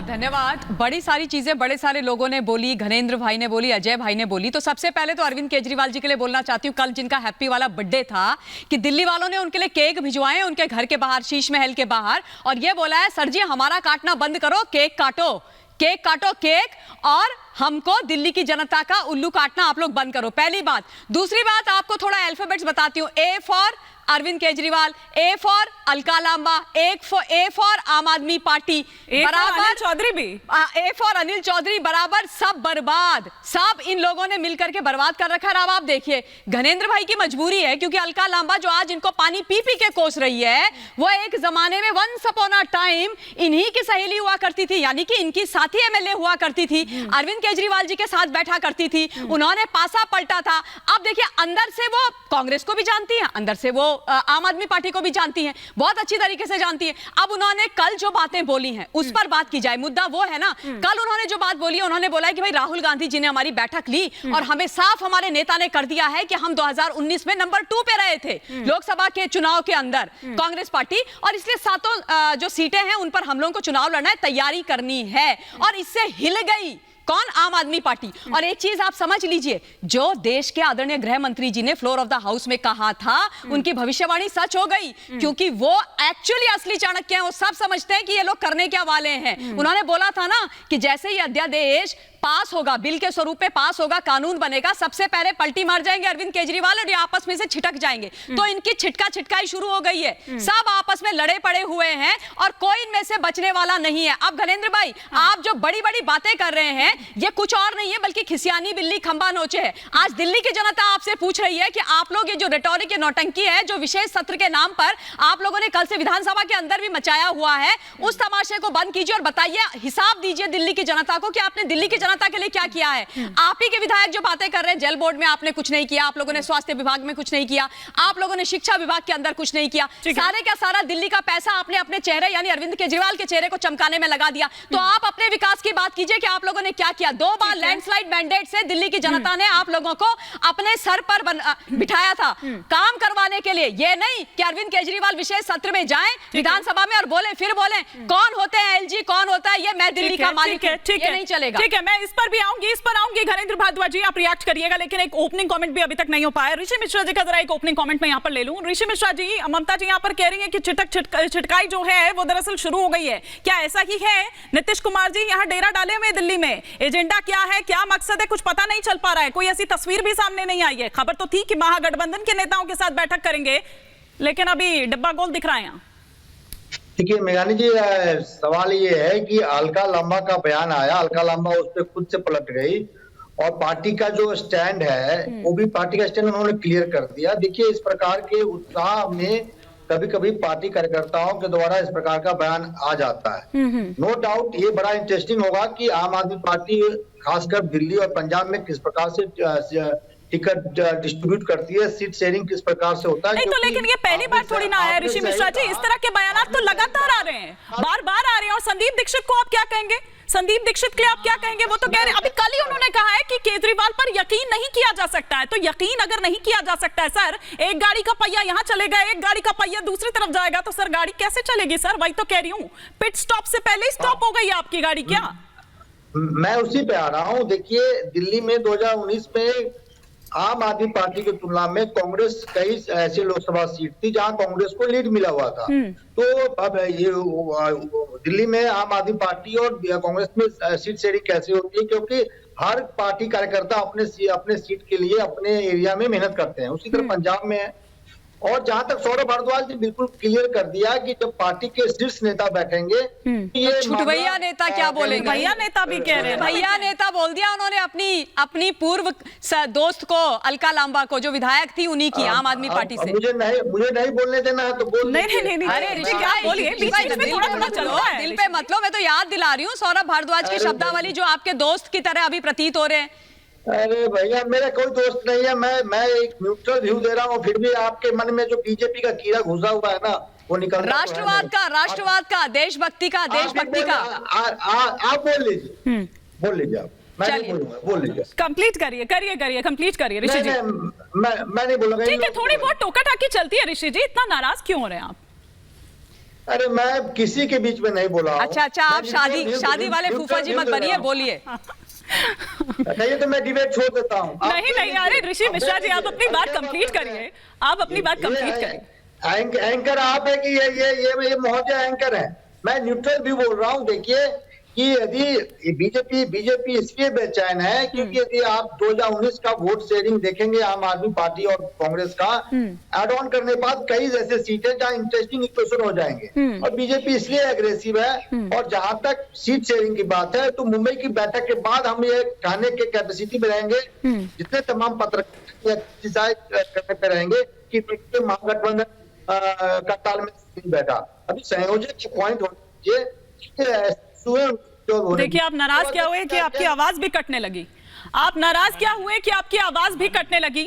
धन्यवाद। बड़ी सारी चीजें बड़े सारे लोगों ने बोली, घनेंद्र भाई ने बोली, अजय भाई ने बोली। तो सबसे पहले तो अरविंद केजरीवाल जी के लिए बोलना चाहती हूँ, कल जिनका हैप्पी वाला बर्थडे था कि दिल्ली वालों ने उनके लिए केक भिजवाए उनके घर के बाहर, शीश महल के बाहर, और ये बोला है सर जी हमारा काटना बंद करो, केक काटो, केक काटो केक, और हमको दिल्ली की जनता का उल्लू काटना आप लोग बंद करो। पहली बात। दूसरी बात, आपको थोड़ा अल्फाबेट्स बताती हूँ। A for Arvind Kejriwal, A for Alka Lamba, A for Aam Aadmi party, बराबर चौधरी भी, ए फॉर अनिल चौधरी, बराबर सब बर्बाद, सब इन लोगों ने मिलकर के बर्बाद कर रखा है। अब आप देखिए घनेंद्र भाई की मजबूरी है, क्योंकि अलका लांबा जो आज इनको पानी पी पी के कोस रही है, वो एक जमाने में वंस अपॉन अ टाइम इन्हीं की सहेली हुआ करती थी, यानी कि इनकी साथी एमएलए हुआ करती थी, अरविंद केजरीवाल जी के साथ बैठा करती थी, उन्होंने पासा पलटा था। अब देखिए अंदर से वो कांग्रेस को भी जानती है, अंदर से वो आम आदमी पार्टी को भी जानती है, बहुत अच्छी तरीके से जानती है। अब उन्होंने कल जो बातें बोली हैं उस पर बात की जाए। मुद्दा वो है ना, कल उन्होंने जो बात बोली है, उन्होंने बोला है कि भाई राहुल गांधी जी ने हमारी बैठक ली और हमें साफ हमारे नेता ने कर दिया है कि हम 2019 में नंबर 2 पे रहे थे लोकसभा के चुनाव के अंदर, कांग्रेस पार्टी, और इसलिए सातों जो सीटें हैं उन पर हम लोगों को चुनाव लड़ना है, तैयारी करनी है, और इससे हिल गई कौन? आम आदमी पार्टी। और एक चीज आप समझ लीजिए, जो देश के आदरणीय गृह मंत्री जी ने फ्लोर ऑफ द हाउस में कहा था, उनकी भविष्यवाणी सच हो गई, क्योंकि वो एक्चुअली असली चाणक्य हैं, वो सब समझते हैं कि ये लोग करने क्या वाले हैं। उन्होंने बोला था ना कि जैसे ही अध्यादेश पास होगा, बिल के स्वरूप में पास होगा, कानून बनेगा, सबसे पहले पलटी मार जाएंगे अरविंद केजरीवाल और ये आपस में से छिटक जाएंगे। तो इनकी छिटकाई शुरू हो गई है, सब आपस में लड़े पड़े हुए हैं और कोई इनमें से बचने वाला नहीं है। अब घनेंद्र भाई, आप जो बड़ी बड़ी बातें कर रहे हैं, ये कुछ और नहीं है बल्कि खिसियानी बिल्ली खंबा नोचे है। आज दिल्ली की जनता आपसे पूछ रही है कि आप लोग ये जो रेटोरिक, ये नौटंकी है जो विशेष सत्र के नाम पर आप लोगों ने कल से विधानसभा के अंदर भी मचाया हुआ है, उस तमाशे को बंद कीजिए और बताइए, हिसाब दीजिए दिल्ली की जनता को कि आपने दिल्ली की जनता के लिए क्या किया है। आप ही के विधायक जो बातें कर रहे हैं, जेल बोर्ड में आपने कुछ नहीं किया, आप लोगों ने स्वास्थ्य विभाग में कुछ नहीं किया, आप लोगों ने शिक्षा विभाग के अंदर कुछ नहीं किया, सारे का सारा दिल्ली का पैसा आपने अपने चेहरे यानी अरविंद केजरीवाल के चेहरे को चमकाने में लगा दिया। तो आप अपने विकास की बात कीजिए कि आप लोगों ने क्या किया। 2 बार लैंडस्लाइड मैंडेट से दिल्ली की जनता ने आप लोगों को अपने सर पर बिठाया था काम करवाने के लिए। यह नहीं कि अरविंद केजरीवाल विशेष सत्र में जाएं विधानसभा में और बोले, फिर बोले कौन होते हैं एलजी, कौन होता है ये, मैं दिल्ली का मालिक हूं। ये नहीं चलेगा। ठीक है, मैं इस पर भी आऊंगी, इस पर आऊंगी। घनेंद्र भारद्वाज जी आप रिएक्ट करिएगा, लेकिन एक ओपनिंग कमेंट भी अभी तक नहीं हो पाया। ऋषि मिश्रा जी का जरा एक ओपनिंग कमेंट मैं यहाँ पर ले लूं। ऋषि मिश्रा जी, ममता जी यहाँ पर कह रही है कि छिटकाई जो है वो दरअसल शुरू हो गई है, क्या ऐसा ही है? नीतीश कुमार जी यहाँ डेरा डाले हुए दिल्ली में, एजेंडा क्या है, क्या मकसद है, कुछ पता नहीं चल पा रहा है, कोई ऐसी तस्वीर भी सामने नहीं आई है। खबर तो थी कि महागठबंधन के नेताओं के साथ बैठक करेंगे, लेकिन अभी डब्बा गोल दिख रहा है यहाँ। देखिए मेघानी जी, सवाल ये है कि अलका लांबा का बयान आया, अलका लांबा उस पर खुद से पलट गई और पार्टी का जो स्टैंड है वो भी पार्टी का स्टैंड उन्होंने क्लियर कर दिया। देखिए इस प्रकार के उत्साह में कभी कभी पार्टी कार्यकर्ताओं के द्वारा इस प्रकार का बयान आ जाता है। नो डाउट ये बड़ा इंटरेस्टिंग होगा कि आम आदमी पार्टी खासकर दिल्ली और पंजाब में किस प्रकार से टिकट डिस्ट्रीब्यूट करती है, सीट शेयरिंग किस प्रकार से होता है। नहीं तो लेकिन ये पहली बार थोड़ी ना आया ऋषि मिश्रा जी, इस तरह के बयान तो लगातार आ रहे हैं, बार बार आ रहे हैं। और संदीप दीक्षित को आप क्या कहेंगे? संदीप दीक्षित के लिए आप क्या कहेंगे? वो तो कह रहे हैं, अभी कल ही उन्होंने कहा है कि केजरीवाल पर यकीन नहीं किया जा सकता है। तो यकीन अगर नहीं किया जा सकता है सर, एक गाड़ी का पहिया यहाँ चलेगा, एक गाड़ी का पहिया दूसरी तरफ जाएगा, तो सर गाड़ी कैसे चलेगी? सर वही तो कह रही हूँ, पिट स्टॉप से पहले ही स्टॉप हो गई आपकी गाड़ी क्या? मैं उसी पे आ रहा हूँ। देखिए दिल्ली में 2019 में आम आदमी पार्टी की तुलना में कांग्रेस कई ऐसे लोकसभा सीट थी जहां कांग्रेस को लीड मिला हुआ था। तो अब ये दिल्ली में आम आदमी पार्टी और कांग्रेस में सीट शेयरिंग कैसे होती है, क्योंकि हर पार्टी कार्यकर्ता अपने सीट के लिए अपने एरिया में मेहनत करते हैं। उसी तरह पंजाब में है। और जहां तक सौरभ भारद्वाज ने बिल्कुल क्लियर कर दिया कि जब पार्टी के शीर्ष नेता बैठेंगे, ये छुटभैया नेता क्या बोलेंगे? भैया नेता भी कह रहे हैं, भैया नेता बोल दिया उन्होंने अपनी पूर्व दोस्त को, अलका लांबा को, जो विधायक थी उन्हीं की, आम आदमी पार्टी से। मुझे नहीं बोलने देना है तो बोल। नहीं, अरे ऋषि क्या बोलिए, दिल पे मतलब, मैं तो याद दिला रही हूँ सौरभ भारद्वाज की शब्दावली जो आपके दोस्त की तरह अभी प्रतीत हो रहे हैं। अरे भैया मेरा कोई दोस्त नहीं है, मैं एक न्यूट्रल व्यू दे रहा हूँ, फिर भी आपके मन में जो बीजेपी का कीड़ा घुसा हुआ है ना वो निकल। राष्ट्रवाद का, देशभक्ति का। आप बोल लीजिए आप, मैं नहीं बोलूंगा, बोल लीजिए। कंप्लीट करिए ऋषि जी। मैं नहीं बोलूंगा। ठीक है, थोड़ी बहुत टोका टाकी चलती है ऋषि जी, इतना नाराज क्यों हो रहे हैं आप? अरे मैं किसी के बीच में नहीं बोला हूं। अच्छा अच्छा, आप मैं शादी वाले न्यूट्रल फूफा जी व्यू मत दे रहा बनिए, हूं। बोलिए। नहीं तो मैं डिबेट छोड़ देता हूँ। नहीं नहीं, अरे ऋषि मिश्रा जी आप अपनी बात कंप्लीट करिए, आप अपनी बात कंप्लीट करिए। एंकर आप है कि ये महोदय एंकर है। मैं न्यूट्रल भी बोल रहा हूँ। देखिए कि यदि बीजेपी इसलिए बेचैन है क्योंकि यदि आप 2019 का वोट शेयरिंग देखेंगे आम आदमी पार्टी और कांग्रेस का, एड ऑन करने के बाद कई ऐसे सीटें जहां इंटरेस्टिंग इक्वेशन हो जाएंगे, और बीजेपी इसलिए एग्रेसिव है। और जहां तक सीट शेयरिंग की बात है, तो मुंबई की बैठक के बाद हम ये कहने के कैपेसिटी में रहेंगे, जितने तमाम पत्रकार एक्सरसाइज करने पे रहेंगे कि देखिए महागठबंधन का तालमेल नहीं बैठा। अभी संयोजक की पॉइंट होनी चाहिए। देखिए आप नाराज क्या हुए कि आपकी आवाज भी कटने लगी, आप नाराज क्या हुए कि आपकी आवाज भी कटने लगी।